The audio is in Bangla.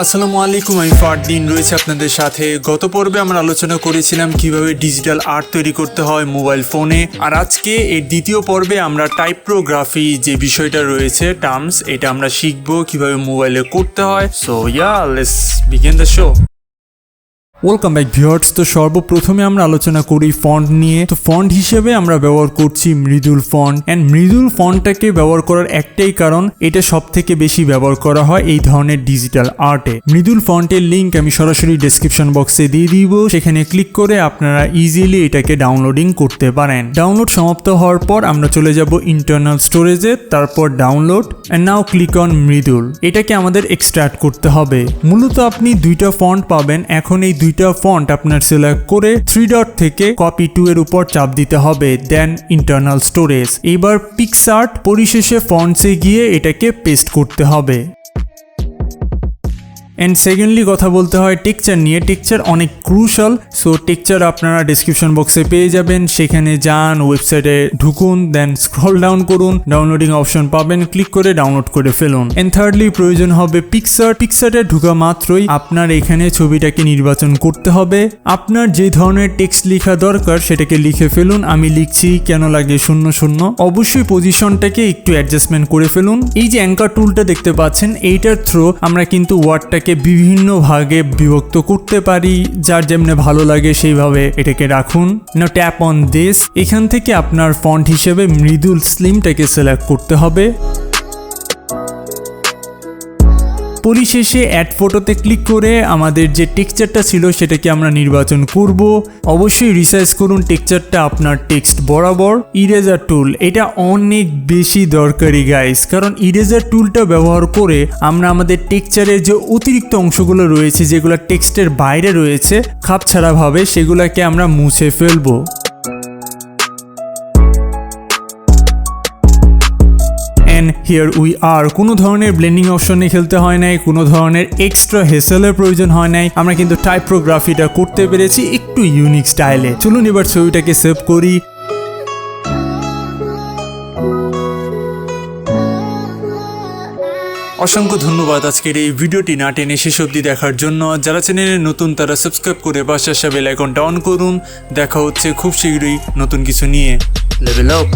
আসসালামু আলাইকুম, আমি ফারদিন রয়েছে আপনাদের সাথে। গত পর্বে আমরা আলোচনা করেছিলাম কিভাবে ডিজিটাল আর্ট তৈরি করতে হয় মোবাইল ফোনে, আর আজকে এর দ্বিতীয় পর্বে আমরা টাইপোগ্রাফি যে বিষয়টা রয়েছে টার্মস, এটা আমরা শিখবো কিভাবে মোবাইলে করতে হয়। So let's begin the show. Welcome back viewers. তো সর্বপ্রথমে আমরা আলোচনা করি ফন্ট নিয়ে। তো ফন্ট হিসেবে আমরা ব্যবহার করছি মৃদুল ফন্ট, অ্যান্ড মৃদুল ফন্টটাকে ব্যবহার করার একটাই কারণ, এটা সব থেকে বেশি ব্যবহার করা হয় এই ধরনের ডিজিটাল আর্টে। মৃদুল ফন্টের লিঙ্ক আমি সরাসরি ডেসক্রিপশন বক্সে দিয়ে দিব, সেখানে ক্লিক করে আপনারা ইজিলি এটাকে ডাউনলোডিং করতে পারেন। ডাউনলোড সমাপ্ত হওয়ার পর আমরা চলে যাব ইন্টারনাল স্টোরেজে, তারপর download, and now click on Mridul. এটাকে আমাদের এক্সট্রাক্ট করতে হবে। মূলত আপনি দুইটা ফন্ট পাবেন। এখন এই দুইটা ফন্ট আপনার সিলেক্ট করে 3 ডট থেকে কপি টু এর উপর চাপ দিতে হবে, দেন ইন্টারনাল স্টোরেজ। এবার পিকসার্ট পরিশেষে ফন্টসে গিয়ে এটাকে পেস্ট করতে হবে। অ্যান্ড সেকেন্ডলি কথা বলতে হয় টেক্সচার নিয়ে। টেক্সচার অনেক ক্রুশাল, সো টেক্সচার আপনারা ডিসক্রিপশন বক্সে পেয়ে যাবেন, সেখানে যান, ওয়েবসাইটে ঢুকুন, দেন স্ক্রল ডাউন করুন, ডাউনলোডিং অপশন পাবেন, ক্লিক করে ডাউনলোড করে ফেলুন। অ্যান্ড থার্ডলি প্রয়োজন হবে পিকসার্ট। পিকসার্টে ঢুকা মাত্রই আপনার এখানে ছবিটাকে নির্বাচন করতে হবে। আপনার যে ধরনের টেক্সট লেখা দরকার সেটাকে লিখে ফেলুন। আমি লিখছি কেন লাগে 00। অবশ্যই পজিশনটাকে একটু অ্যাডজাস্টমেন্ট করে ফেলুন। এই যে অ্যাঙ্কার টুলটা দেখতে পাচ্ছেন, এইটার থ্রু আমরা কিন্তু ওয়ার্ডটাকে বিভিন্ন ভাগে বিভক্ত করতে পারি, যার যেমনে ভালো লাগে সেইভাবে এটাকে রাখুন। নাও ট্যাপ অন দিস। এখান থেকে আপনার ফন্ট হিসেবে মৃদুল স্লিমটাকে সিলেক্ট করতে হবে। পরিশেষে অ্যাড ফটোতে ক্লিক করে আমাদের যে টেক্সচারটা ছিল সেটাকে আমরা নির্বাচন করব। অবশ্যই রিসাইজ করুন টেক্সচারটা আপনার টেক্সট বরাবর। ইরেজার টুল, এটা অনেক বেশি দরকারি গাইস, কারণ ইরেজার টুলটা ব্যবহার করে আমরা আমাদের টেক্সচারের যে অতিরিক্ত অংশগুলো রয়েছে, যেগুলো টেক্সটের বাইরে রয়েছে খাপছাড়াভাবে, সেগুলোকে আমরা মুছে ফেলবো। And here we are. কোনো ধরনের ব্লেন্ডিং অপশনে খেলতে হয় নাই, কোনো ধরনের এক্সট্রা হেসেলের প্রয়োজন হয় নাই। আমরা কিন্তু টাইপোগ্রাফিটা করতে পেরেছি একটু ইউনিক স্টাইলে। চলুন এবার ছবিটাকে সেভ করি। অসংখ্য ধন্যবাদ আজকের এই ভিডিওটি না টেনে শেষ অবধি দেখার জন্য। যারা চ্যানেলে নতুন তারা সাবস্ক্রাইব করে পাশে আসা বেল আইকনটা অন করুন। দেখা হচ্ছে খুব শীঘ্রই নতুন কিছু নিয়ে। Level up.